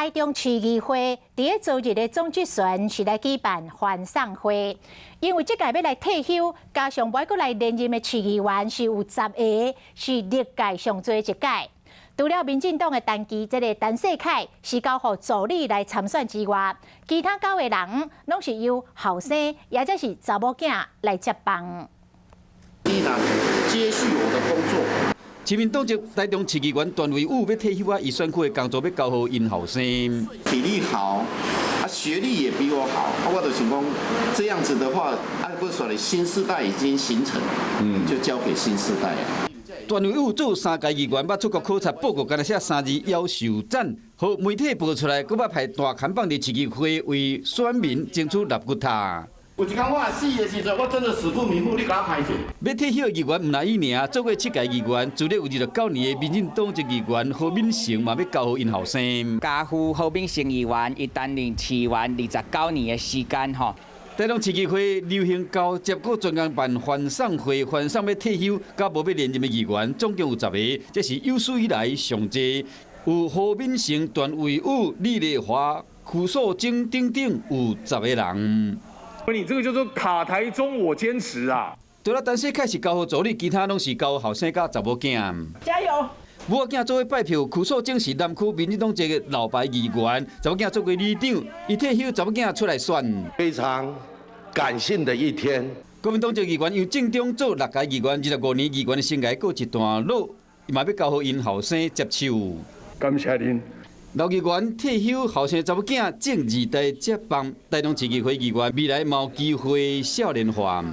台中市议会伫昨日的总集选是来举办欢送会，因为这届要来退休，加上要过来连任的市议员是有10个，是历届上多一届。除了民进党的陈其这个陈世凯是交予助理来参选之外，其他9个人拢是由后生也则是查某囝来接棒。依然接续我的工作。市民党籍台中市议员段维武要退休啊，伊选区的工作要交予因后生。体力好，学历也比我好，我的情况这样子的话，不是说你新世代已经形成，就交给新世代了。段维武做3届议员，捌出国考察报告，敢若写3字夭寿赞，互媒体报出来，佮捌派大看板伫市议会为选民争取立骨塔。有一天我死的时阵，我真的死不瞑目，你敢歹势？要退休的议员唔那伊尔，做过7届议员，资历有29年的民进党籍议员何敏成嘛要交予因后生。家父何敏成议员，伊担任市议员29年的时间吼。台中市议会流行交接过专工办欢送会，欢送要退休，甲无要连任的议员，总共有10个，这是有史以来上济。有何敏成、段维武、李丽华、曲素晶等等，有10个人。你这个叫做卡台中，我坚持啊！除了陈世凯是交予助理，其他拢是交予后生甲查某囝。加油！母仔囝做伙拜票，曲素晶是南区民进党籍的老牌议员，查某囝做过里长，伊退休，查某囝出来选。非常感性的一天。国民党籍议员由正中做6届议员，25年议员的生涯过一段路，伊嘛要交予因后生接手。感谢您。老议员退休，后生查某囝正2代接棒，台中市议会议员未来嘛有机会少年化。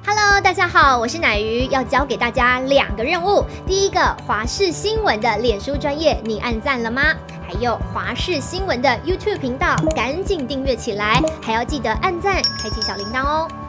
Hello， 大家好，我是乃瑜，要教给大家2个任务。第一个，华视新闻的脸书专页，你按赞了吗？还有华视新闻的 YouTube 频道，赶紧订阅起来，还要记得按赞，开启小铃铛哦。